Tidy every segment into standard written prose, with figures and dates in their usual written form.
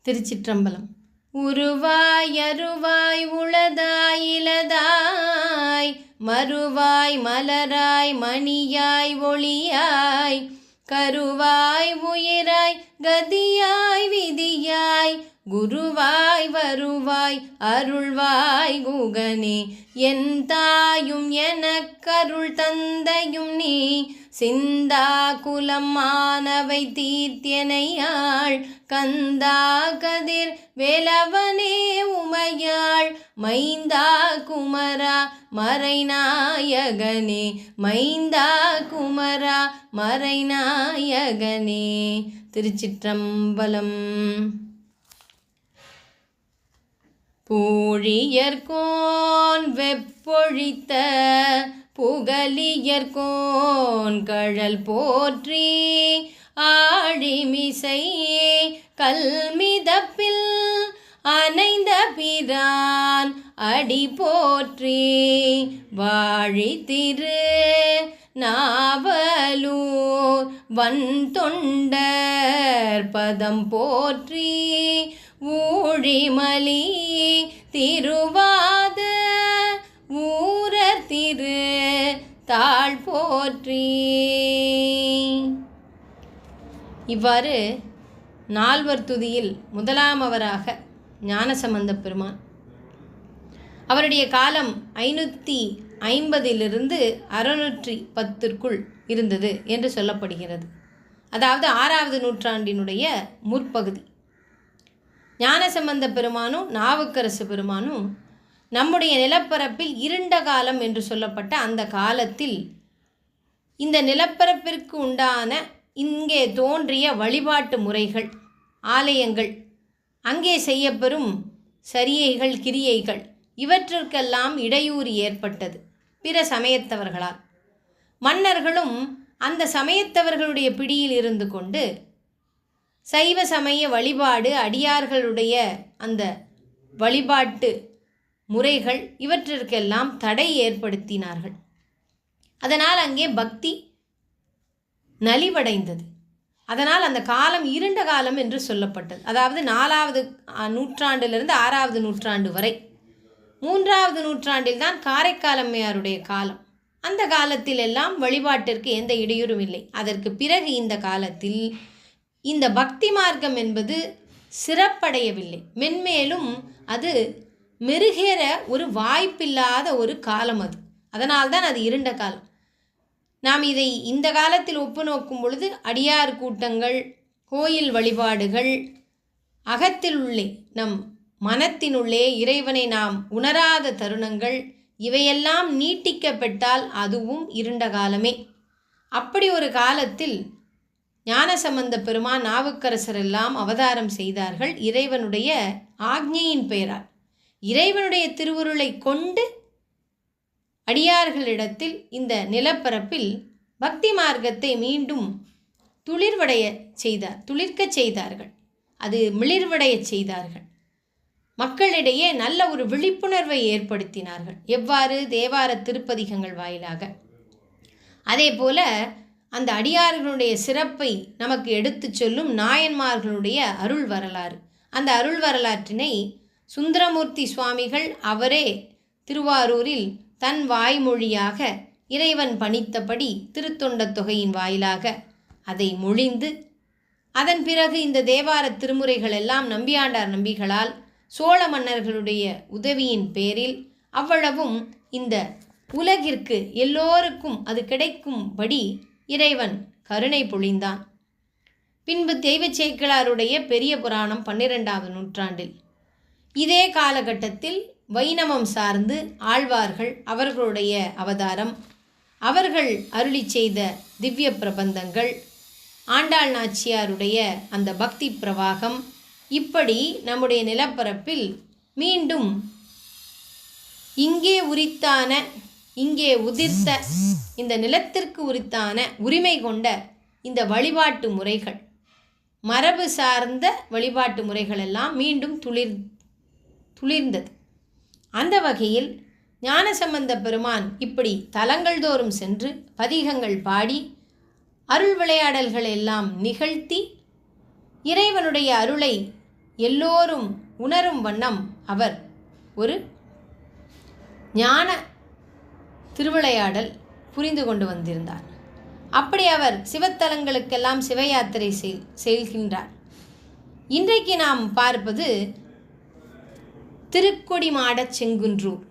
திருச்சிற்றம்பலம். உருவாய் அருவாய் உளதாய் இலதாய் மறுவாய் மலராய் மணியாய் ஒளியாய் கருவாய் உயிராய் கதியாய் விதியாய் குருவாய் வருவாய் அருள்வாய் குகனே என் தாயும் எனக்கருள் தந்தையும் நீ சிந்தா குலம் மானவை தீர்த்தியனையாள் கந்தா கதிர் வேலவனே உமையாள் மைந்தா குமரா மறைநாயகனே மைந்தா குமரா மறைநாயகனே. திருச்சிற்றம்பலம். பூழியர்கோன் வெப்பொழித்த புகலியர்கோன் கழல் போற்றி ஆழிமிசை கல்மிதப்பில் அணைந்த பிரான் அடி போற்றி வாழி திரு நாவலூர் வன் தொண்டர் பதம் போற்றி ஊழிமலி திருவாத ஊரர் திரு தாழ் போற்றி. இவ்வாறு நால்வர் துதியில் முதலாமவராக ஞானசம்பந்தப் பெருமான். அவருடைய காலம் 550 610 இருந்தது என்று சொல்லப்படுகிறது. அதாவது 6வது நூற்றாண்டினுடைய முற்பகுதி. ஞானசம்பந்தப் பெருமானும் நாவுக்கரசு பெருமானும் நம்முடைய நிலப்பரப்பில் இருண்ட காலம் என்று சொல்லப்பட்ட அந்த காலத்தில் இந்த நிலப்பரப்பிற்கு உண்டான இங்கே தோன்றிய வழிபாட்டு முறைகள், ஆலயங்கள், அங்கே செய்யப்பெறும் சரியைகள், கிரியைகள் இவற்றிற்கெல்லாம் இடையூறு ஏற்பட்டது பிற சமயத்தவர்களால். மன்னர்களும் அந்த சமயத்தவர்களுடைய பிடியில் இருந்து கொண்டு சைவ சமய வழிபாடு, அடியார்களுடைய அந்த வழிபாட்டு முறைகள் இவற்றிற்கெல்லாம் தடை ஏற்படுத்தினார்கள். அதனால் அங்கே பக்தி நலிவடைந்தது. அதனால் அந்த காலம் இருண்ட காலம் என்று சொல்லப்பட்டது. அதாவது 4வது நூற்றாண்டிலிருந்து 6வது நூற்றாண்டு வரை. 3வது நூற்றாண்டில் தான் காரைக்கால் அம்மையாருடைய காலம். அந்த காலத்தில் எல்லாம் வழிபாட்டிற்கு எந்த இடையூறும் இல்லை. அதற்கு பிறகு இந்த காலத்தில் இந்த பக்தி மார்க்கம் என்பது சிறப்படையவில்லை. மென்மேலும் அது மெருகேற ஒரு வாய்ப்பில்லாத ஒரு காலம் அது. அதனால்தான் அது இருண்ட காலம். நாம் இதை இந்த காலத்தில் ஒப்பு நோக்கும் பொழுது அடியார் கூட்டங்கள், கோயில் வழிபாடுகள், அகத்தில் உள்ளே நம் மனத்தினுள்ளே இறைவனை நாம் உணராத தருணங்கள் இவையெல்லாம் நீட்டிக்கப்பட்டால் அதுவும் இருண்ட காலமே. அப்படி ஒரு காலத்தில் ஞானசம்பந்த பெருமான், நாவுக்கரசர் எல்லாம் அவதாரம் செய்தார்கள். இறைவனுடைய ஆக்ஞையின் பெயரால், இறைவனுடைய திருவுருளை கொண்டு அடியார்களிடத்தில் இந்த நிலப்பரப்பில் பக்தி மார்க்கத்தை மீண்டும் துளிர்க்கச் செய்தார்கள். அது மிளிர்வடைய செய்தார்கள். மக்களிடையே நல்ல ஒரு விழிப்புணர்வை ஏற்படுத்தினார்கள். எவ்வாறு? தேவார திருப்பதிகங்கள் வாயிலாக. அதே போல அந்த அடியார்களுடைய சிறப்பை நமக்கு எடுத்துச் சொல்லும் நாயன்மார்களுடைய அருள் வரலாறு. அந்த அருள் வரலாற்றினை சுந்தரமூர்த்தி சுவாமிகள் அவரே திருவாரூரில் தன் வாய்மொழியாக இறைவன் பணித்தபடி திருத்தொண்டத் தொகையின் வாயிலாக அதை மொழிந்து, அதன் பிறகு இந்த தேவார திருமுறைகள் எல்லாம் நம்பியாண்டார் நம்பிகளால் சோழ மன்னர்களுடைய உதவியின் பேரில் அவ்வளவும் இந்த உலகிற்கு எல்லோருக்கும் அது கிடைக்கும்படி இறைவன் கருணை பொழிந்தான். பின்பு தெய்வச் சேக்கிழாருடைய பெரிய புராணம் 12வது நூற்றாண்டில். இதே காலகட்டத்தில் வைணவம் சார்ந்து ஆழ்வார்கள், அவர்களுடைய அவதாரம், அவர்கள் அருளி செய்த திவ்ய பிரபந்தங்கள், ஆண்டாள் நாச்சியாருடைய அந்த பக்தி பிரவாகம், இப்படி நம்முடைய நிலப்பரப்பில் மீண்டும் இங்கே உதிர்த்த இந்த நிலத்திற்கு உரித்தான உரிமை கொண்ட இந்த வழிபாட்டு முறைகள், மரபு சார்ந்த வழிபாட்டு முறைகள் எல்லாம் மீண்டும் துளிர்ந்தது. அந்த வகையில் ஞானசம்பந்த பெருமான் இப்படி தலங்கள் தோறும் சென்று பதிகங்கள் பாடி அருள் விளையாடல்கள் எல்லாம் நிகழ்த்தி இறைவனுடைய அருளை எல்லோரும் உணரும் வண்ணம் அவர் ஒரு ஞான திருவிளையாடல் புரிந்து கொண்டு வந்திருந்தார். அப்படி அவர் சிவத்தலங்களுக்கெல்லாம் சிவ யாத்திரை செல்கின்றார். இன்றைக்கு நாம் பார்ப்பது திருக்கொடிமாடச் செங்குன்றூர்.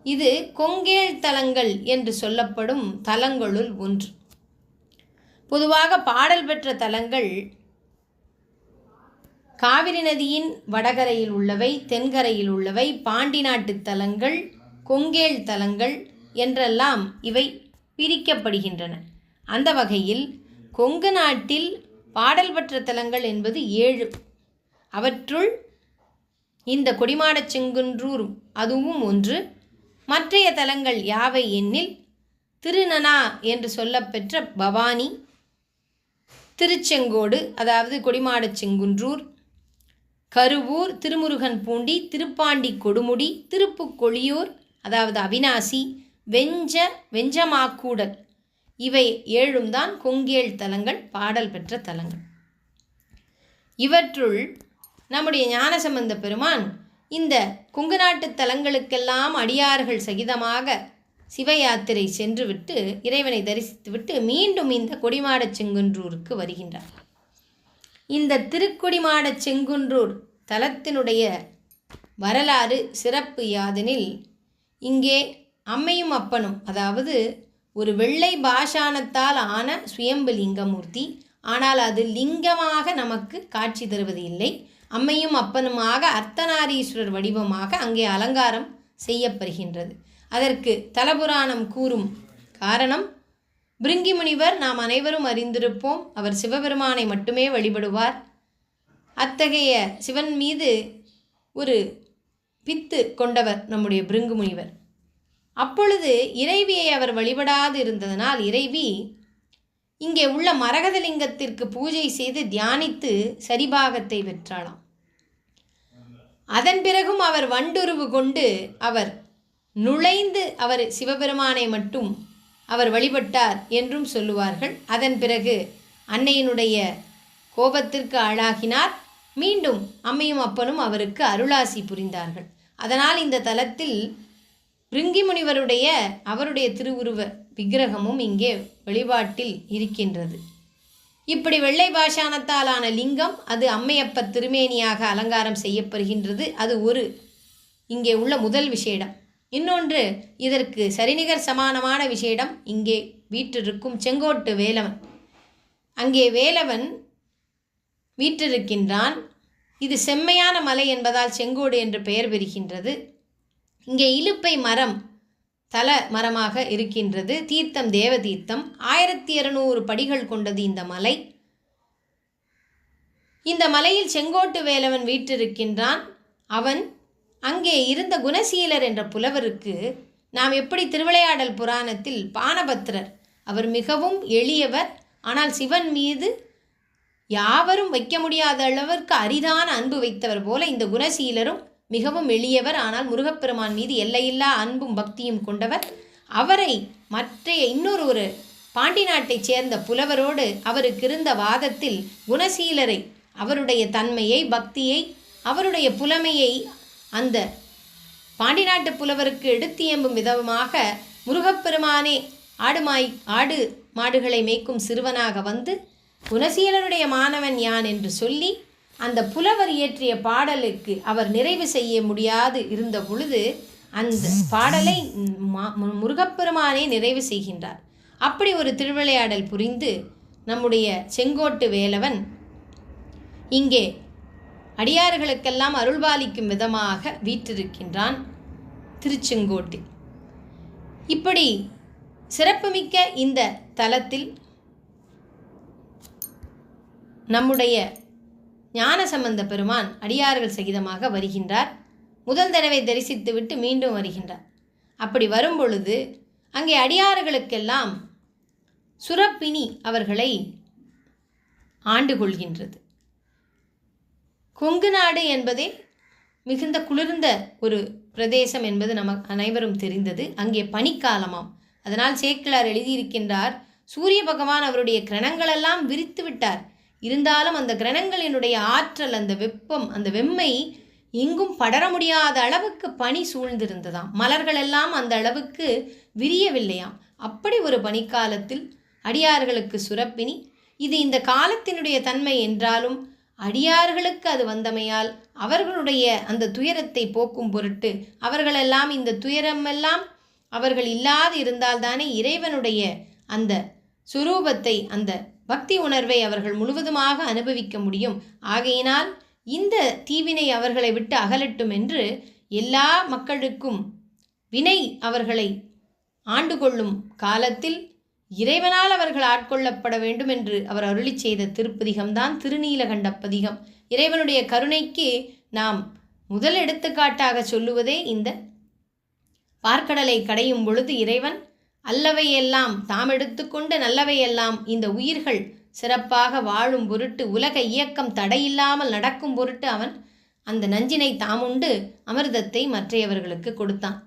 இது கொங்கேள் தலங்கள் என்று சொல்லப்படும் தலங்களுள் ஒன்று. பொதுவாக பாடல் பெற்ற தலங்கள் காவிரி நதியின் வடகரையில் உள்ளவை, தென்கரையில் உள்ளவை, பாண்டி நாட்டு தலங்கள், கொங்கேள் தலங்கள் என்றெல்லாம் இவை பிரிக்கப்படுகின்றன. அந்த வகையில் கொங்கு நாட்டில் பாடல் பெற்ற தலங்கள் என்பது 7. அவற்றுள் இந்த கொடிமாடச் செங்குன்றூர் அதுவும் ஒன்று. மற்றைய தலங்கள் யாவை எனில் திருநனா என்று சொல்லப்பெற்ற பவானி, திருச்செங்கோடு அதாவது கொடிமாடச் செங்குன்றூர், கருவூர், திருமுருகன் பூண்டி, திருப்பாண்டி கொடுமுடி, திருப்புக்கொழியூர் அதாவது அவிநாசி, வெஞ்சமாக்கூடல் இவை 7 தான் கொங்கேள் தலங்கள், பாடல் பெற்ற தலங்கள். இவற்றுள் நம்முடைய ஞானசம்பந்த பெருமான் இந்த கொங்கு நாட்டு தலங்களுக்கெல்லாம் அடியார்கள் சகிதமாக சிவ யாத்திரை சென்றுவிட்டு இறைவனை தரிசித்துவிட்டு மீண்டும் இந்த கொடிமாடச் செங்குன்றூருக்கு வருகின்றார். இந்த திருக்கொடிமாடச் செங்குன்றூர் தலத்தினுடைய வரலாறு சிறப்பு யாதெனில், இங்கே அம்மையும் அப்பனும் அதாவது ஒரு வெள்ளை பாஷாணத்தால் ஆன சுயம்பு லிங்கமூர்த்தி, ஆனால் அது லிங்கமாக நமக்கு காட்சி தருவது இல்லை. அம்மையும் அப்பனுமாக அர்த்தநாரீஸ்வரர் வடிவமாக அங்கே அலங்காரம் செய்யப்படுகின்றது. அதற்கு தலபுராணம் கூறும் காரணம், பிருங்கி முனிவர் நாம் அனைவரும் அறிந்திருப்போம், அவர் சிவபெருமானை மட்டுமே வழிபடுவார். அத்தகைய சிவன் மீது ஒரு பித்து கொண்டவர் நம்முடைய பிருங்கு முனிவர். அப்பொழுது இறைவியை அவர் வழிபடாது இருந்ததனால் இறைவி இங்கே உள்ள மரகதலிங்கத்திற்கு பூஜை செய்து தியானித்து சரிபாகத்தை பெற்றாளாம். அதன் பிறகும் அவர் வண்டுருவு கொண்டு அவர் நுழைந்து அவர் சிவபெருமானை மட்டும் அவர் வழிபட்டார் என்றும் சொல்லுவார்கள். அதன் பிறகு அன்னையினுடைய கோபத்திற்கு ஆளாகினார். மீண்டும் அம்மையும் அப்பனும் அவருக்கு அருளாசி புரிந்தார்கள். அதனால் இந்த தலத்தில் பிருங்கி முனிவருடைய அவருடைய திருவுருவ விக்கிரகமும் இங்கே வழிபாட்டில் இருக்கின்றது. இப்படி வெள்ளை பாஷாணத்தாலான லிங்கம் அது அம்மையப்ப திருமேனியாக அலங்காரம் செய்யப்படுகின்றது. அது ஒரு இங்கே உள்ள முதல் விசேடம். இன்னொன்று, இதற்கு சரிநிகர் சமானமான விசேடம் இங்கே வீற்றிருக்கும் செங்கோட்டு வேலவன். அங்கே வேலவன் வீற்றிருக்கின்றான். இது செம்மையான மலை என்பதால் செங்கோடு என்று பெயர் பெறுகின்றது. இங்கே இலுப்பை மரம் தல மரமாக இருக்கின்றது. தீர்த்தம் தேவ தீர்த்தம். 1200 படிகள் கொண்டது இந்த மலை. இந்த மலையில் செங்கோட்டு வேலவன் வீற்றிருக்கின்றான். அவன் அங்கே இருந்த குணசீலர் என்ற புலவருக்கு நாம் எப்படி திருவிளையாடல் புராணத்தில் பானபத்திரர், அவர் மிகவும் எளியவர், ஆனால் சிவன் மீது யாவரும் வைக்க முடியாத அளவிற்கு அரிதான அன்பு வைத்தவர் போல இந்த குணசீலரும் மிகவும் எளியவர், ஆனால் முருகப்பெருமான் மீது எல்லையில்லா அன்பும் பக்தியும் கொண்டவர். அவரை மற்றைய இன்னொரு பாண்டி நாட்டைச் சேர்ந்த புலவரோடு அவருக்கு இருந்த வாதத்தில் குணசீலரை, அவருடைய தன்மையை, பக்தியை, அவருடைய புலமையை அந்த பாண்டி நாட்டு புலவருக்கு எடுத்தியம்பும் விதமாக முருகப்பெருமானே ஆடு மாடுகளை மேய்க்கும் சிறுவனாக வந்து குணசீலருடைய மாணவன் யான் என்று சொல்லி அந்த புலவர் இயற்றிய பாடலுக்கு அவர் நிறைவு செய்ய முடியாது இருந்த பொழுது அந்த பாடலை முருகப்பெருமானே நிறைவு செய்கின்றார். அப்படி ஒரு திருவிளையாடல் புரிந்து நம்முடைய செங்கோட்டு வேலவன் இங்கே அடியார்களுக்கெல்லாம் அருள்பாலிக்கும் விதமாக வீற்றிருக்கின்றான் திருச்செங்கோட்டில். இப்படி சிறப்புமிக்க இந்த தலத்தில் நம்முடைய ஞானசம்பந்த பெருமான் அடியார்கள் சகிதமாக வருகின்றார். முதல் தடவை தரிசித்துவிட்டு மீண்டும் வருகின்றார். அப்படி வரும்பொழுது அங்கே அடியார்களுக்கெல்லாம் சுரப்பினி அவர்களை ஆண்டு கொள்கின்றது. கொங்கு நாடு என்பதே மிகுந்த குளிர்ந்த ஒரு பிரதேசம் என்பது நமக்கு அனைவரும் தெரிந்தது. அங்கே பனிக்காலமாம். அதனால் சேக்கிழார் எழுதியிருக்கின்றார், சூரிய பகவான் அவருடைய கிரணங்களெல்லாம் விரித்து விட்டார். இருந்தாலும் அந்த கிரணங்களினுடைய ஆற்றல், அந்த வெப்பம், அந்த வெம்மை எங்கும் படர முடியாத அளவுக்கு பனி சூழ்ந்திருந்ததாம். மலர்கள் எல்லாம் அந்த அளவுக்கு விரியவில்லையாம். அப்படி ஒரு பனிக்காலத்தில் அடியார்களுக்கு சுரப்பினி. இது இந்த காலத்தினுடைய தன்மை என்றாலும் அடியார்களுக்கு அது வந்தமையால் அவர்களுடைய அந்த துயரத்தை போக்கும் பொருட்டு அவர்களெல்லாம் இந்த துயரமெல்லாம் அவர்கள் இல்லாது இருந்தால்தானே இறைவனுடைய அந்த சுரூபத்தை, அந்த பக்தி உணர்வை அவர்கள் முழுவதுமாக அனுபவிக்க முடியும். ஆகையினால் இந்த தீவினை அவர்களை விட்டு அகலட்டும் என்று எல்லா மக்களுக்கும் வினை அவர்களை ஆண்டு கொள்ளும் காலத்தில் இறைவனால் அவர்கள் ஆட்கொள்ளப்பட வேண்டும் என்று அவர் அருளி செய்த திருப்பதிகம்தான் திருநீலகண்ட பதிகம். இறைவனுடைய கருணைக்கு நாம் முதல் எடுத்துக்காட்டாக சொல்லுவதே இந்த பார்க்கடலை கடையும் பொழுது இறைவன் அல்லவையெல்லாம் தாம் எடுத்துக்கொண்டு நல்லவையெல்லாம் இந்த உயிர்கள் சிறப்பாக வாழும் பொருட்டு, உலக இயக்கம் தடையில்லாமல் நடக்கும் பொருட்டு அவன் அந்த நஞ்சினை தாமுண்டு அமிர்தத்தை மற்றையவர்களுக்கு கொடுத்தான்.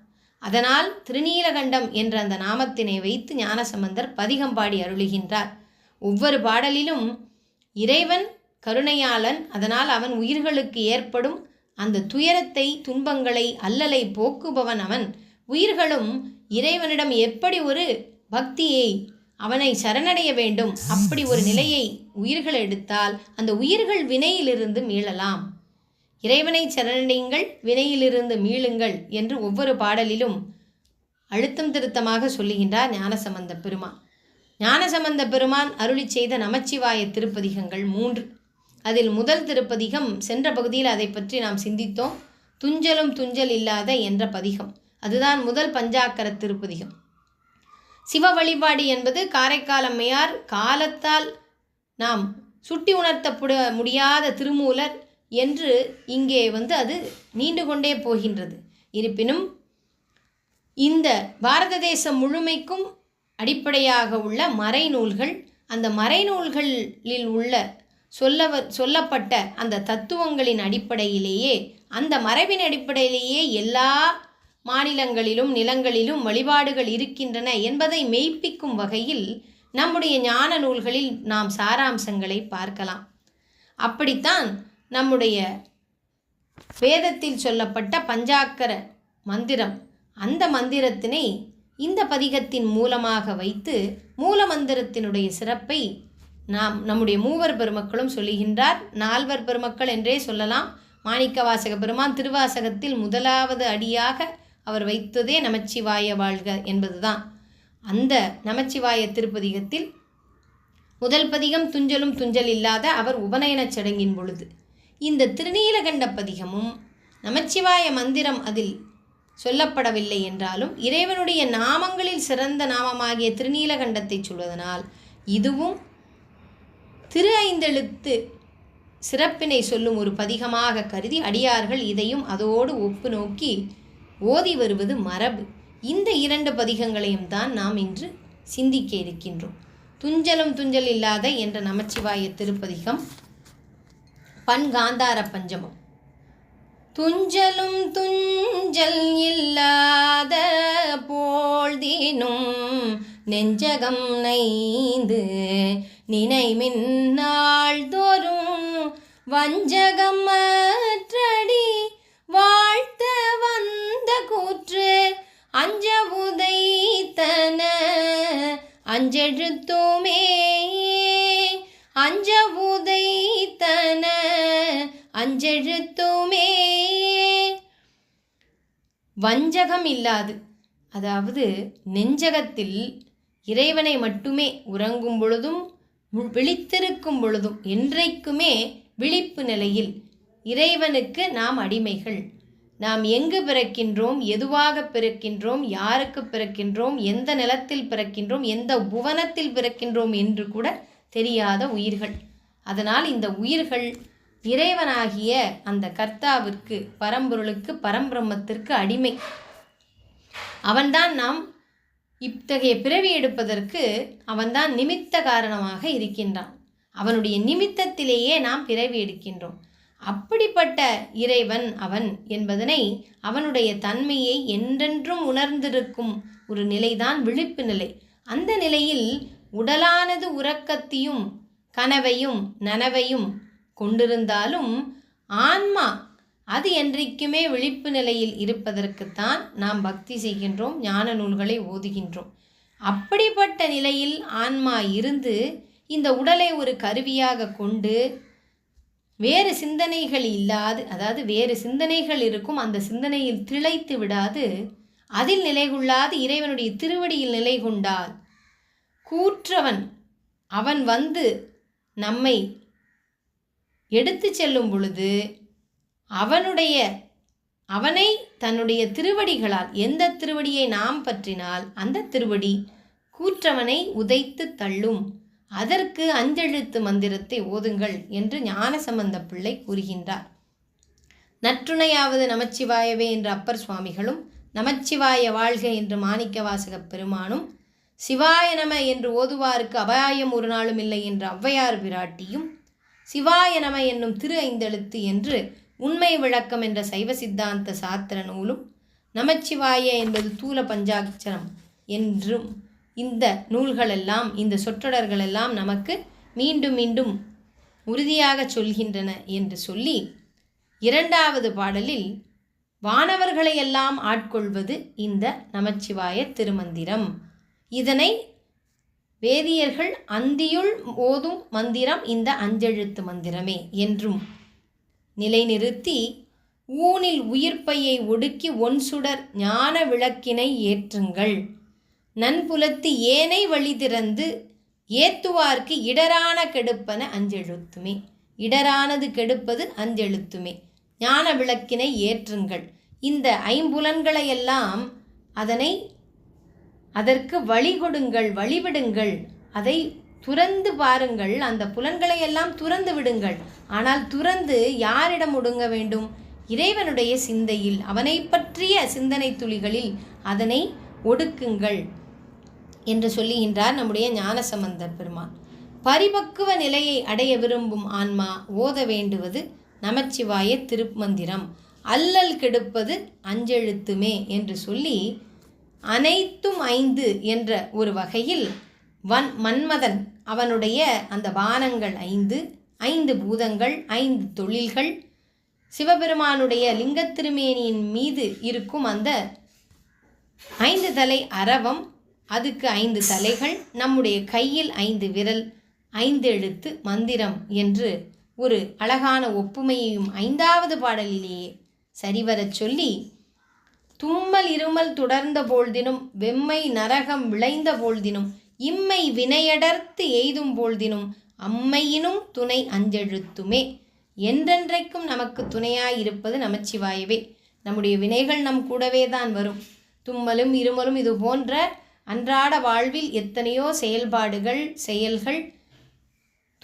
அதனால் திருநீலகண்டம் என்ற அந்த நாமத்தினை வைத்து ஞானசம்பந்தர் பதிகம் பாடி அருளுகின்றார். ஒவ்வொரு பாடலிலும் இறைவன் கருணையாளன், அதனால் அவன் உயிர்களுக்கு ஏற்படும் அந்த துயரத்தை, துன்பங்களை, அல்லலை போக்குபவன் அவன். உயிர்களும் இறைவனிடம் எப்படி ஒரு பக்தியை, அவனை சரணடைய வேண்டும், அப்படி ஒரு நிலையை உயிர்கள் எடுத்தால் அந்த உயிர்கள் வினையிலிருந்து மீளலாம். இறைவனை சரணடையுங்கள், வினையிலிருந்து மீளுங்கள் என்று ஒவ்வொரு பாடலிலும் அழுத்தம் திருத்தமாக சொல்லுகின்றார் ஞானசம்பந்த பெருமான். ஞானசம்பந்த பெருமான் அருளி செய்த நமச்சிவாய திருப்பதிகங்கள் 3. அதில் முதல் திருப்பதிகம் சென்ற பகுதியில் அதை பற்றி நாம் சிந்தித்தோம். துஞ்சலும் துஞ்சல் இல்லாத என்ற பதிகம், அதுதான் முதல் பஞ்சாக்கர திருப்பதிகம். சிவ வழிபாடு என்பது காரைக்கால் அம்மையார் காலத்தால் நாம் சுட்டி உணர்த்தப்பட முடியாத திருமூலர் என்று இங்கே அது நீண்டு கொண்டே போகின்றது. இருப்பினும் இந்த பாரத தேசம் முழுமைக்கும் அடிப்படையாக உள்ள மறைநூல்கள், அந்த மறைநூல்களில் உள்ள சொல்லப்பட்ட அந்த தத்துவங்களின் அடிப்படையிலேயே, அந்த மரபின் அடிப்படையிலேயே எல்லா மாநிலங்களிலும் நிலங்களிலும் வழிபாடுகள் இருக்கின்றன என்பதை மெய்ப்பிக்கும் வகையில் நம்முடைய ஞான நூல்களில் நாம் சாராம்சங்களை பார்க்கலாம். அப்படித்தான் நம்முடைய வேதத்தில் சொல்லப்பட்ட பஞ்சாக்கர மந்திரம், அந்த மந்திரத்தினை இந்த பதிகத்தின் மூலமாக வைத்து மூல மந்திரத்தினுடைய சிறப்பை நம்முடைய மூவர் பெருமக்களும் சொல்லுகின்றார். 4 பெருமக்கள் என்றே சொல்லலாம். மாணிக்கவாசக பெருமான் திருவாசகத்தில் முதலாவது அடியாக அவர் வைத்ததே நமச்சிவாய வாழ்க என்பதுதான். அந்த நமச்சிவாய திருப்பதிகத்தில் முதல் பதிகம் துஞ்சலும் துஞ்சல் இல்லாத அவர் உபநயனச் சடங்கின் பொழுது. இந்த திருநீலகண்ட பதிகமும் நமச்சிவாய மந்திரம் அதில் சொல்லப்படவில்லை என்றாலும் இறைவனுடைய நாமங்களில் சிறந்த நாமமாகிய திருநீலகண்டத்தை சொல்வதனால் இதுவும் திரு ஐந்தெழுத்து சிறப்பினை சொல்லும் ஒரு பதிகமாக கருதி அடியார்கள் இதையும் அதோடு ஒப்பு நோக்கி ஓதி வருவது மரபு. இந்த 2 பதிகங்களையும் தான் நாம் இன்று சிந்திக்க இருக்கின்றோம். துஞ்சலும் துஞ்சல் இல்லாத என்ற நமச்சிவாய திருப்பதிகம் பன்காந்தார பஞ்சமம். துஞ்சலும் துஞ்சல் இல்லாத போழ்தினும் நெஞ்சகம் நைந்து நினைமின் நாள் தோறும் வஞ்சகம் மற்றடி வாழ்த்த வந்த கூற்று அஞ்ச உதைத்தன அஞ்செழுத்துமே அஞ்ச உதைத்தன அஞ்செழுத்துமே. வஞ்சகம் இல்லாது, அதாவது நெஞ்சகத்தில் இறைவனை மட்டுமே உறங்கும் பொழுதும் விழித்திருக்கும் பொழுதும் என்றைக்குமே விழிப்பு நிலையில் இறைவனுக்கு நாம் அடிமைகள். நாம் எங்கு பிறக்கின்றோம், எதுவாக பிறக்கின்றோம், யாருக்கு பிறக்கின்றோம், எந்த நிலத்தில் பிறக்கின்றோம், எந்த புவனத்தில் பிறக்கின்றோம் என்று கூட தெரியாத உயிர்கள். அதனால் இந்த உயிர்கள் இறைவனாகிய அந்த கர்த்தாவிற்கு, பரம்பொருளுக்கு, பரம்பிரம்மத்திற்கு அடிமை. அவன்தான் நாம் இத்தகைய பிறவி எடுப்பதற்கு அவன்தான் நிமித்த காரணமாக இருக்கின்றான். அவனுடைய நிமித்தத்திலேயே நாம் பிறவி எடுக்கின்றோம். அப்படிப்பட்ட இறைவன் அவன் என்பதனை, அவனுடைய தன்மையை என்றென்றும் உணர்ந்திருக்கும் ஒரு நிலைதான் விழிப்பு நிலை. அந்த நிலையில் உடலானது உறக்கத்தையும் கனவையும் நனவையும் கொண்டிருந்தாலும் ஆன்மா அது என்றைக்குமே விழிப்பு நிலையில் இருப்பதற்குத்தான் நாம் பக்தி செய்கின்றோம், ஞான நூல்களை ஓதுகின்றோம். அப்படிப்பட்ட நிலையில் ஆன்மா இருந்து இந்த உடலை ஒரு கருவியாக கொண்டு வேறு சிந்தனைகள் இல்லாது, அதாவது வேறு சிந்தனைகள் இருக்கும், அந்த சிந்தனையில் திளைத்து விடாது, அதில் நிலை கொள்ளாது இறைவனுடைய திருவடியில் நிலை கொண்டால் கூற்றவன் அவன் வந்து நம்மை எடுத்து செல்லும் பொழுது அவனை தன்னுடைய திருவடிகளால், எந்த திருவடியை நாம் பற்றினால் அந்த திருவடி கூற்றவனை உதைத்து தள்ளும். அதற்கு அஞ்செழுத்து மந்திரத்தை ஓதுங்கள் என்று ஞானசம்பந்த பிள்ளை கூறுகின்றார். நற்றுணையாவது நமச்சிவாயவே என்ற அப்பர் சுவாமிகளும், நமச்சிவாய வாழ்க என்று மாணிக்க வாசகப் பெருமானும், சிவாய நம என்று ஓதுவாருக்கு அபாயம் ஒரு நாளும் இல்லை என்ற ஔவையார் பிராட்டியும், சிவாய நம என்னும் திரு ஐந்தெழுத்து என்று உண்மை விளக்கம் என்ற சைவ சித்தாந்த சாத்திர நூலும், நமச்சிவாய என்பது தூல பஞ்சாட்சரம் என்றும் இந்த நூல்களெல்லாம், இந்த சொற்றொடர்களெல்லாம் நமக்கு மீண்டும் மீண்டும் உறுதியாக சொல்கின்றன என்று சொல்லி, இரண்டாவது பாடலில் வானவர்களையெல்லாம் ஆட்கொள்வது இந்த நமச்சிவாய திருமந்திரம். இதனை வேதியர்கள் அந்தியுள் ஓதும் மந்திரம் இந்த அஞ்செழுத்து மந்திரமே என்றும் நிலைநிறுத்தி, ஊனில் உயிர்ப்பையை ஒடுக்கி ஒன்சுடர் ஞான விளக்கினை ஏற்றுங்கள், நன்புலத்து ஏனை வழி திறந்து ஏத்துவார்க்கு இடரான கெடுப்பன அஞ்செழுத்துமே. இடரானது கெடுப்பது அஞ்செழுத்துமே. ஞான விளக்கினை ஏற்றுங்கள். இந்த ஐம்புலன்களையெல்லாம் அதற்கு வழி கொடுங்கள், வழிவிடுங்கள், அதை துறந்து பாருங்கள். அந்த புலன்களையெல்லாம் துறந்து விடுங்கள். ஆனால் துறந்து யாரிடம் ஒடுங்க வேண்டும்? இறைவனுடைய சிந்தையில், அவனை பற்றிய சிந்தனை துளிகளில் அதனை ஒடுக்குங்கள் என்று சொல்லுகின்றார் நம்முடைய ஞானசம்பந்தர் பெருமான். பரிபக்குவ நிலையை அடைய விரும்பும் ஆன்மா ஓத வேண்டுவது நமச்சிவாய திருமந்திரம். அல்லல் கெடுப்பது அஞ்செழுத்துமே என்று சொல்லி, அனைத்தும் ஐந்து என்ற ஒரு வகையில் மன்மதன் அவனுடைய அந்த பானங்கள் ஐந்து, ஐந்து பூதங்கள், ஐந்து தொழில்கள், சிவபெருமானுடைய லிங்கத்திருமேனியின் மீது இருக்கும் அந்த ஐந்து தலை அரவம், அதுக்கு ஐந்து தலைகள், நம்முடைய கையில் ஐந்து விரல், ஐந்து எழுத்து மந்திரம் என்று ஒரு அழகான ஒப்புமையையும் ஐந்தாவது பாடலிலேயே சரிவரச் சொல்லி, தும்மல் இருமல் தொடர்ந்த போழ்தினும் வெம்மை நரகம் விளைந்த போழ்தினும் இம்மை வினையடர்த்து எய்தும் போழ்தினும் அம்மையினும் துணை அஞ்செழுத்துமே. என்றென்றைக்கும் நமக்கு துணையாயிருப்பது நமச்சிவாயவே. நம்முடைய வினைகள் நம் கூடவே தான் வரும். தும்மலும் இருமலும் இது போன்ற அன்றாட வாழ்வில் எத்தனையோ செயல்பாடுகள், செயல்கள்,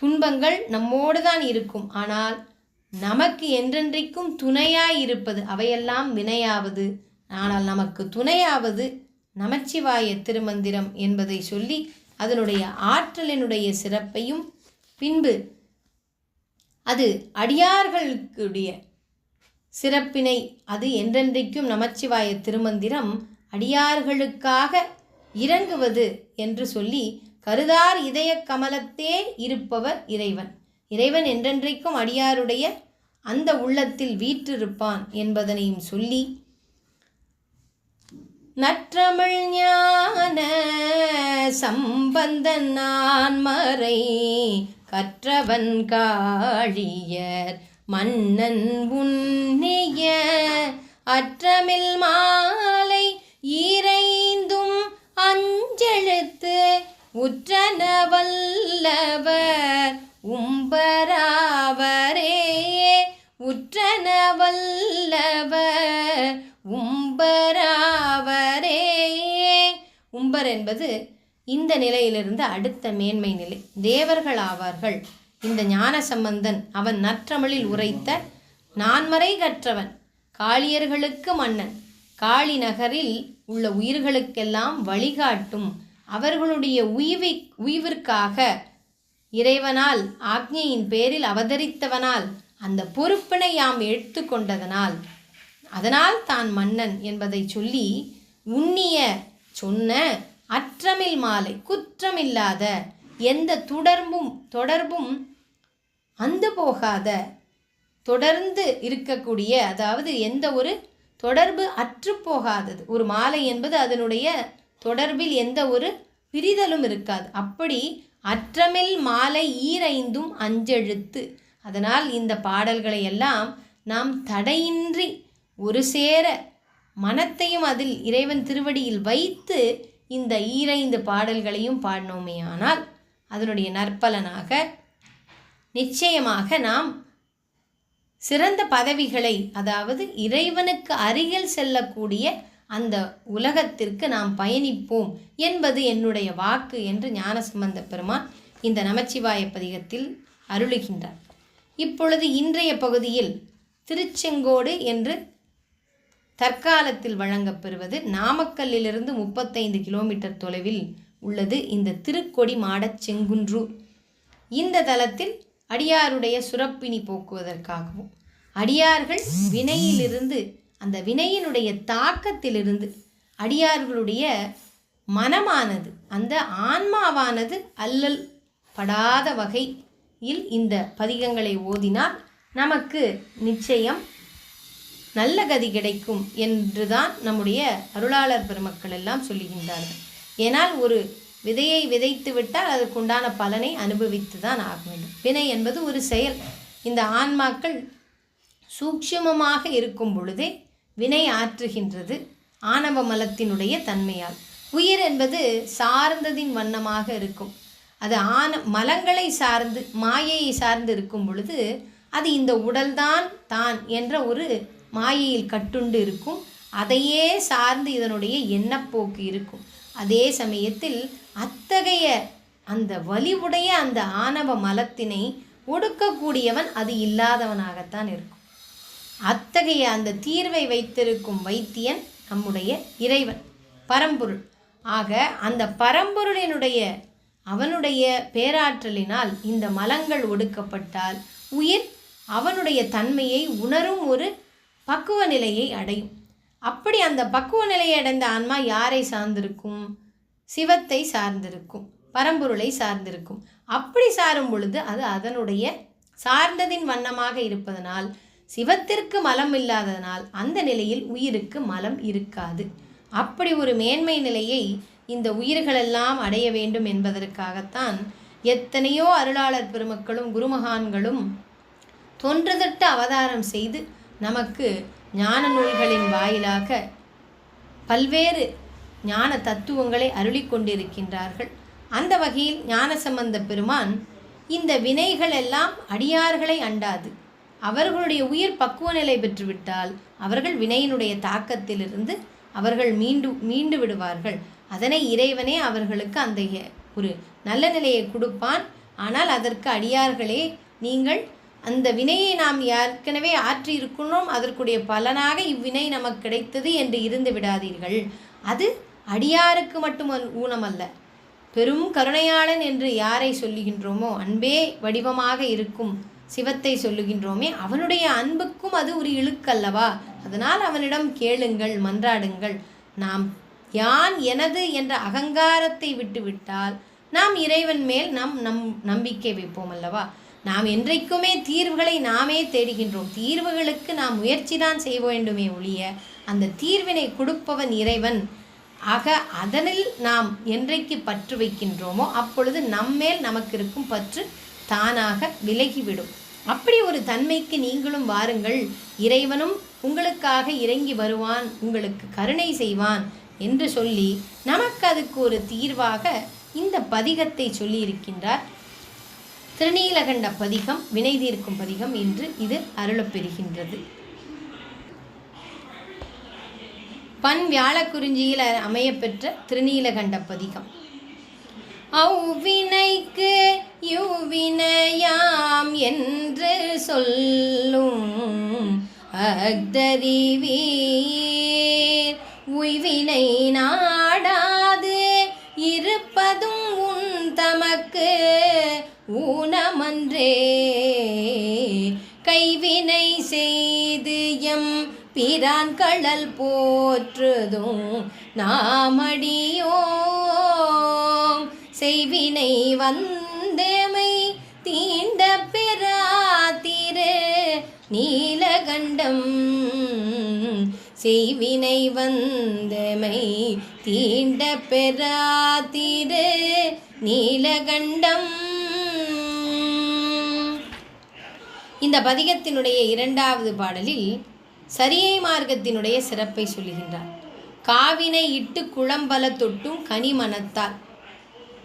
துன்பங்கள் நம்மோடு தான் இருக்கும். ஆனால் நமக்கு என்றென்றைக்கும் துணையாயிருப்பது அவையெல்லாம் வினையாவது. ஆனால் நமக்கு துணையாவது நமச்சிவாய திருமந்திரம் என்பதை சொல்லி, அதனுடைய ஆற்றலினுடைய சிறப்பையும், பின்பு அது அடியார்களுடைய சிறப்பினை, அது என்றென்றைக்கும் நமச்சிவாய திருமந்திரம் அடியார்களுக்காக இறங்குவது என்று சொல்லி, கருதார் இதய கமலத்தே இருப்பவர் இறைவன். இறைவன் என்றென்றைக்கும் அடியாருடைய அந்த உள்ளத்தில் வீற்றிருப்பான் என்பதனையும் சொல்லி, நற்றமிழ் ஞான சம்பந்தன் நான்மறை கற்றவன் காழியர் மன்னன் உன்னிய அற்றமில் மாலை ஈரைந்தும் அஞ்செழுத்து உற்றன வல்லவர் உம்பராவரே. உற்றன வல்லவர் உம்பராவரே. உம்பர் என்பது இந்த நிலையிலிருந்து அடுத்த மேன்மை நிலை. தேவர்கள் ஆவார்கள். இந்த ஞான சம்பந்தன் அவன் நற்றமிழில் உரைத்த நான்மறை கற்றவன், காளியர்களுக்கு மன்னன், காளி நகரில் உள்ள உயிர்களுக்கெல்லாம் வழிகாட்டும், அவர்களுடைய உய்விற்காக இறைவனால் ஆக்ஞையின் பேரில் அவதரித்தவனால் அந்த பொறுப்பினை யாம் எடுத்து கொண்டதனால் அதனால் தான் மன்னன் என்பதை சொல்லி, உன்னிய சொன்ன அற்றமில் மாலை, குற்றமில்லாத எந்த தொடர்பும் அந்து போகாத தொடர்ந்து இருக்கக்கூடிய, அதாவது எந்த ஒரு தொடர்பு அற்று போகாதது. ஒரு மாலை என்பது அதனுடைய தொடர்பில் எந்த ஒரு பிரிதலும் இருக்காது. அப்படி அற்றமில் மாலை ஈரைந்தும் அஞ்செழுத்து. அதனால் இந்த பாடல்களை எல்லாம் நாம் தடையின்றி ஒரு சேர மனத்தையும் அதில் இறைவன் திருவடியில் வைத்து இந்த ஈரைந்து பாடல்களையும் பாடினோமே ஆனால் அதனுடைய நற்பலனாக நிச்சயமாக நாம் சிறந்த பதவிகளை, அதாவது இறைவனுக்கு அருகில் செல்லக்கூடிய அந்த உலகத்திற்கு நாம் பயணிப்போம் என்பது என்னுடைய வாக்கு என்று ஞானசம்பந்த பெருமான் இந்த நமச்சிவாய பதிகத்தில் அருளுகின்றார். இப்பொழுது இன்றைய பகுதியில் திருச்செங்கோடு என்று தற்காலத்தில் வழங்கப்பெறுவது நாமக்கல்லிலிருந்து 35 கிலோமீட்டர் தொலைவில் உள்ளது இந்த திருக்கொடி மாடச் செங்குன்றூர். இந்த தலத்தில் அடியாருடைய சுரப்பினி போக்குவதற்காகவும் அடியார்கள் வினையிலிருந்து, அந்த வினையினுடைய தாக்கத்திலிருந்து அடியார்களுடைய மனமானது, அந்த ஆன்மாவானது அல்லல் படாத வகையில் இந்த பதிகங்களை ஓதினால் நமக்கு நிச்சயம் நல்ல கதி கிடைக்கும் என்றுதான் நம்முடைய அருளாளர் பெருமக்கள் எல்லாம் சொல்லுகின்றார்கள். ஏனால் ஒரு விதையை விதைத்து விட்டால் அதற்குண்டான பலனை அனுபவித்து தான் ஆக வேண்டும். வினை என்பது ஒரு செயல். இந்த ஆன்மாக்கள் சூக்ஷ்மமாக இருக்கும் பொழுதே வினை ஆற்றுகின்றது ஆணவ மலத்தினுடைய தன்மையால். உயிர் என்பது சார்ந்ததின் வண்ணமாக இருக்கும். அது மலங்களை சார்ந்து மாயையை சார்ந்து இருக்கும் பொழுது அது இந்த உடல்தான் தான் என்ற ஒரு மாயையில் கட்டுண்டு இருக்கும். அதையே சார்ந்து இதனுடைய எண்ணப்போக்கு இருக்கும். அதே சமயத்தில் அத்தகைய அந்த வலிவுடைய அந்த ஆணவ மலத்தினை ஒடுக்கக்கூடியவன் அது இல்லாதவனாகத்தான் இருக்கும். அத்தகைய அந்த தீர்வை வைத்திருக்கும் வைத்தியன் நம்முடைய இறைவன் பரம்பொருள். ஆக அந்த பரம்பொருளினுடைய அவனுடைய பேராற்றலினால் இந்த மலங்கள் ஒடுக்கப்பட்டால் உயிர் அவனுடைய தன்மையை உணரும் ஒரு பக்குவ நிலையை அடையும். அப்படி அந்த பக்குவ நிலையை அடைந்த ஆன்மா யாரை சார்ந்திருக்கும்? சிவத்தை சார்ந்திருக்கும், பரம்பொருளை சார்ந்திருக்கும். அப்படி சாரும் பொழுது அது அதனுடைய சார்ந்ததின் வண்ணமாக இருப்பதனால், சிவத்திற்கு மலம் இல்லாததனால் அந்த நிலையில் உயிருக்கு மலம் இருக்காது. அப்படி ஒரு மேன்மை நிலையை இந்த உயிர்களெல்லாம் அடைய வேண்டும் என்பதற்காகத்தான் எத்தனையோ அருளாளர் பெருமக்களும் குருமகான்களும் தொன்றுதட்டு அவதாரம் செய்து நமக்கு ஞான நூல்களின் வாயிலாக பல்வேறு ஞான தத்துவங்களை அருளிக்கொண்டிருக்கின்றார்கள். அந்த வகையில் ஞானசம்பந்த பெருமான் இந்த வினைகள் எல்லாம் அடியார்களை அண்டாது. அவர்களுடைய உயிர் பக்குவ நிலை பெற்றுவிட்டால் அவர்கள் வினையினுடைய தாக்கத்திலிருந்து அவர்கள் மீண்டு விடுவார்கள். அதனை இறைவனே அவர்களுக்கு அந்த ஒரு நல்ல நிலையை கொடுப்பான். ஆனால் அதற்கு அடியார்களே, நீங்கள் அந்த வினையை நாம் ஏற்கனவே ஆற்றி இருக்கணும், அதற்குடைய பலனாக இவ்வினை நமக்கு கிடைத்தது என்று இருந்து விடாதீர்கள். அது அடியாருக்கு மட்டும் ஊனமல்ல, பெரும் கருணையாளன் என்று யாரை சொல்லுகின்றோமோ, அன்பே வடிவமாக இருக்கும் சிவத்தை சொல்லுகின்றோமே, அவனுடைய அன்புக்கும் அது ஒரு இழுக்கல்லவா. அதனால் அவனிடம் கேளுங்கள், மன்றாடுங்கள். நாம் யான் எனது என்ற அகங்காரத்தை விட்டுவிட்டால் நாம் இறைவன் மேல் நம்பிக்கை வைப்போம் அல்லவா. நாம் என்றைக்குமே தீர்வுகளை நாமே தேடுகின்றோம். தீர்வுகளுக்கு நாம் முயற்சி தான் செய்ய வேண்டுமே ஒழிய அந்த தீர்வினை கொடுப்பவன் இறைவன். ஆக அதனில் நாம் என்றைக்கு பற்று வைக்கின்றோமோ அப்பொழுது நம்மேல் நமக்கு இருக்கும் பற்று தானாக விலகிவிடும். அப்படி ஒரு தன்மைக்கு நீங்களும் வாருங்கள். இறைவனும் உங்களுக்காக இறங்கி வருவான், உங்களுக்கு கருணை செய்வான் என்று சொல்லி நமக்கு அதுக்கு ஒரு தீர்வாக இந்த பதிகத்தை சொல்லியிருக்கின்றார். திருநீலகண்ட பதிகம், வினை தீர்க்கும் பதிகம் இன்று இது அருளப்பெறுகின்றது. பண் வியாழக்குறிஞ்சியில் அமையப்பெற்ற திருநீலகண்ட பதிகம். அவ்வினைக்கு யுவினையாம் என்று சொல்லும் அஃதறிவீர், உய்வினை நாடாது இருப்பதும் உன் தமக்கு ஊனமன்றே. கைவினை செய்து எம் பிரான் கழல் போற்றுதும் நாமடியோம், செய்வினை வந்தமை தீண்ட பெறாதிரு நீலகண்டம். செய்வினை வந்தமை தீண்ட பெறாதிரு நீலகண்டம். இந்த பதிகத்தினுடைய இரண்டாவது பாடலில் சரியை மார்க்கத்தினுடைய சிறப்பை சொல்லுகின்றார். காவினை இட்டு குளம்பல தொட்டும் கனிமனத்தால்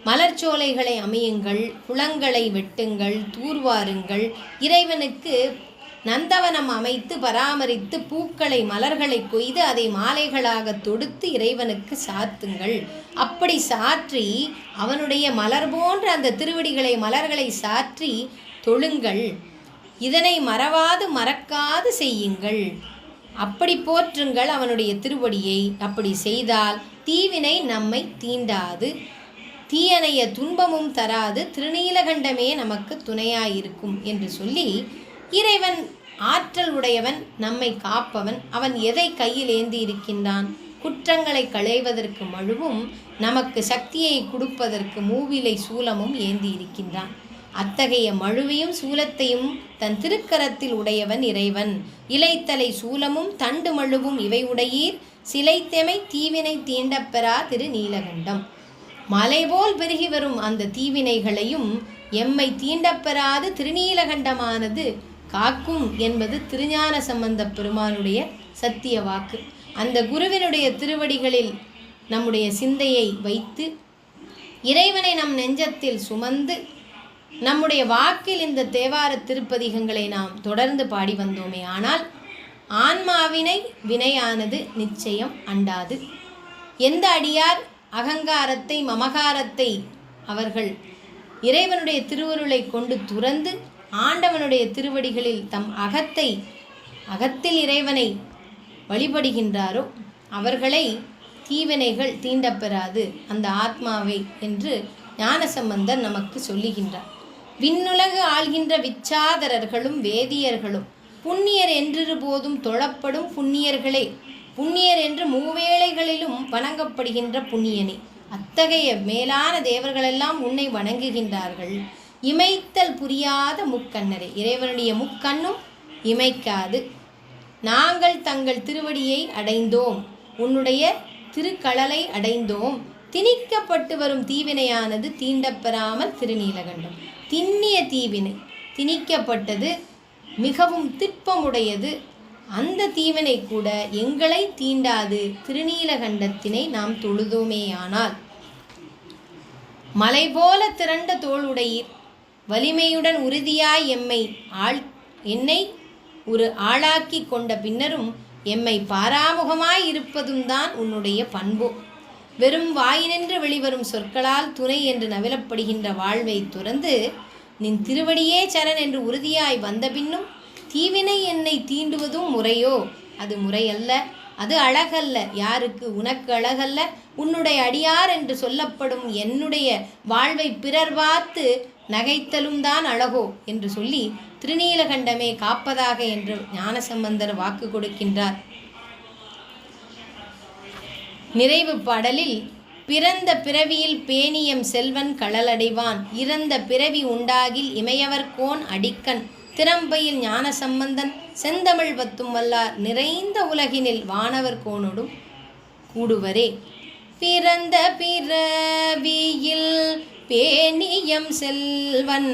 மலர்ச்சோலைகளை அமையுங்கள், குளங்களை வெட்டுங்கள், தூர்வாருங்கள், இறைவனுக்கு நந்தவனம் அமைத்து பராமரித்து பூக்களை மலர்களை கொய்து அதை மாலைகளாக தொடுத்து இறைவனுக்கு சாத்துங்கள். அப்படி சாற்றி அவனுடைய மலர் போன்ற அந்த திருவடிகளை மலர்களை சாற்றி தொழுங்கள். இதனை மறவாது மறக்காது செய்யுங்கள். அப்படி போற்றுங்கள் அவனுடைய திருவடியை. அப்படி செய்தால் தீவினை நம்மை தீண்டாது, தீயணைய துன்பமும் தராது, திருநீலகண்டமே நமக்கு துணையாயிருக்கும் என்று சொல்லி, இறைவன் ஆற்றல் உடையவன், நம்மை காப்பவன். அவன் எதை கையில் ஏந்தி இருக்கின்றான்? குற்றங்களை களைவதற்கு மழுவும் நமக்கு சக்தியை கொடுப்பதற்கு மூவிலை சூலமும் ஏந்தி இருக்கின்றான். அத்தகைய மழுவையும் சூலத்தையும் தன் திருக்கரத்தில் உடையவன் இறைவன். இலைத்தலை சூலமும் தண்டு மழுவும் இவை உடையீர், சிலைத்தெமை தீவினை தீண்டப்பெறா திருநீலகண்டம். மலைபோல் பெருகி வரும் அந்த தீவினைகளையும் எம்மை தீண்டப்பெறாது திருநீலகண்டமானது காக்கும் என்பது திருஞான சம்பந்த பெருமானுடைய சத்திய வாக்கு. அந்த குருவினுடைய திருவடிகளில் நம்முடைய சிந்தையை வைத்து இறைவனை நம் நெஞ்சத்தில் சுமந்து நம்முடைய வாக்கில் இந்த தேவார திருப்பதிகங்களை நாம் தொடர்ந்து பாடி வந்தோமே ஆனால் ஆன்மாவினை வினையானது நிச்சயம் அண்டாது. எந்த அடியார் அகங்காரத்தை மமகாரத்தை அவர்கள் இறைவனுடைய திருவருளை கொண்டு துறந்து ஆண்டவனுடைய திருவடிகளில் தம் அகத்தில் இறைவனை வழிபடுகின்றாரோ அவர்களை தீவினைகள் தீண்டப்பெறாது அந்த ஆத்மாவை என்று ஞானசம்பந்தர் நமக்கு சொல்லுகின்றார். விண்ணுலகு ஆள்கின்ற விச்சாதரர்களும் வேதியர்களும் புண்ணியர் என்றிரு போதும் தொழப்படும் புண்ணியர்களே, புண்ணியர் என்று மூவேளைகளிலும் வணங்கப்படுகின்ற புண்ணியனே. அத்தகைய மேலான தேவர்களெல்லாம் உன்னை வணங்குகின்றார்கள். இமைத்தல் புரியாத முக்கண்ணரே, இறைவனுடைய முக்கண்ணும் இமைக்காது. நாங்கள் தங்கள் திருவடியை அடைந்தோம், உன்னுடைய திருக்களலை அடைந்தோம். திணிக்கப்பட்டு வரும் தீவினையானது தீண்டப்பெறாமல் திருநீலகண்டம். திண்ணிய தீவினை திணிக்கப்பட்டது, மிகவும் திட்பமுடையது. அந்த தீவினை கூட எங்களை தீண்டாது திருநீலகண்டத்தினை நாம் தொழுதோமேயானால். மலை போல திரண்ட தோளுடையீர், வலிமையுடன் உறுதியாய் என்னை ஒரு ஆளாக்கி கொண்ட பின்னரும் எம்மை பாராமுகமாய் இருப்பதும் தான் உன்னுடைய பண்போ. வெறும் வாயினின்று வெளிவரும் சொற்களால் துணை என்று நவிலப்படுகின்ற வாழ்வை துறந்து நின் திருவடியே சரண் என்று உறுதியாய் வந்த பின்னும் தீவினை என்னை தீண்டுவதும் முறையோ? அது முறையல்ல, அது அழகல்ல. யாருக்கு? உனக்கு அழகல்ல. உன்னுடைய அடியார் என்று சொல்லப்படும் என்னுடைய வாழ்வை பிறர் பார்த்து நகைத்தலும் தான் அழகோ என்று சொல்லி திருநீலகண்டமே காப்பதாக என்று ஞானசம்பந்தர் வாக்கு கொடுக்கின்றார். நிறைவு பாடலில் பிறந்த பிறவியில் பேணியம் செல்வன் களலடைவான், இறந்த பிறவி உண்டாகில் இமையவர் கோன் அடிக்கண், திறம்பையில் ஞானசம்பந்தன் செந்தமிழ் பத்தும் வல்லார், நிறைந்த உலகினில் வானவர் கோனோடும் கூடுவரே. பிறந்த பிறவியில் பேணியம் செல்வன்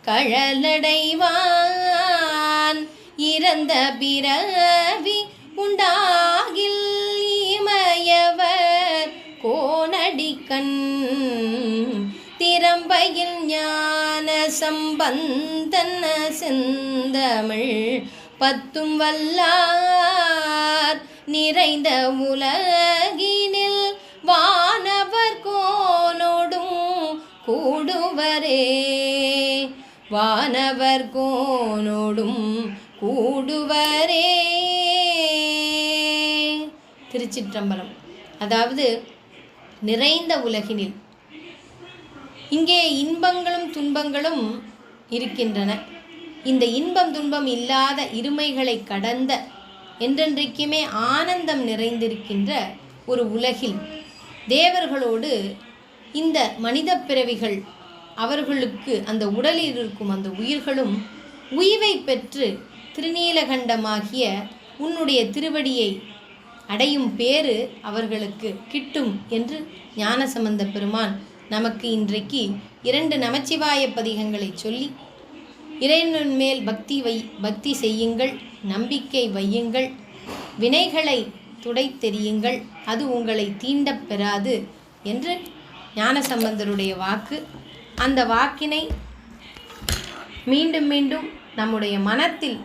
கழலடைவான், இறந்த பிறவி உண்டாகில் இமையவர் கோனடிக்கண், திறம்பையில் ஞான சம்பந்தன் செந்தமிழ் பத்தும் வல்லார், நிறைந்த உலகினில் வானவர் கோனோடும் கூடுவரே. வானவர் கோனோடும் கூடுவரே. திருச்சிற்றம்பலம். அதாவது நிறைந்த உலகினில் இங்கே இன்பங்களும் துன்பங்களும் இருக்கின்றன. இந்த இன்பம் துன்பம் இல்லாத இருமைகளை கடந்த என்றென்றைக்குமே ஆனந்தம் நிறைந்திருக்கின்ற ஒரு உலகில் தேவர்களோடு இந்த மனித பிறவிகள் அவர்களுக்கு அந்த உடலில் இருக்கும் அந்த உயிர்களும் உய்வை பெற்று திருநீலகண்டமாகிய உன்னுடைய திருவடியை அடையும் பேறு அவர்களுக்கு கிட்டும் என்று ஞானசம்பந்த பெருமான் நமக்கு இன்றைக்கு 2 நமச்சிவாய பதிகங்களை சொல்லி, இறைவன் மேல் பக்தி செய்யுங்கள், நம்பிக்கை வையுங்கள், வினைகளை துடைத்தெறியுங்கள், அது உங்களை தீண்டப் பெறாது என்று ஞானசம்பந்தருடைய வாக்கு. அந்த வாக்கினை மீண்டும் மீண்டும் நம்முடைய மனத்தில்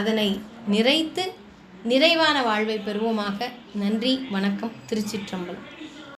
அதனை நிறைத்து நிறைவான வாழ்வை பெறுவோமாக. நன்றி, வணக்கம். திருச்சிற்றம்பலம்.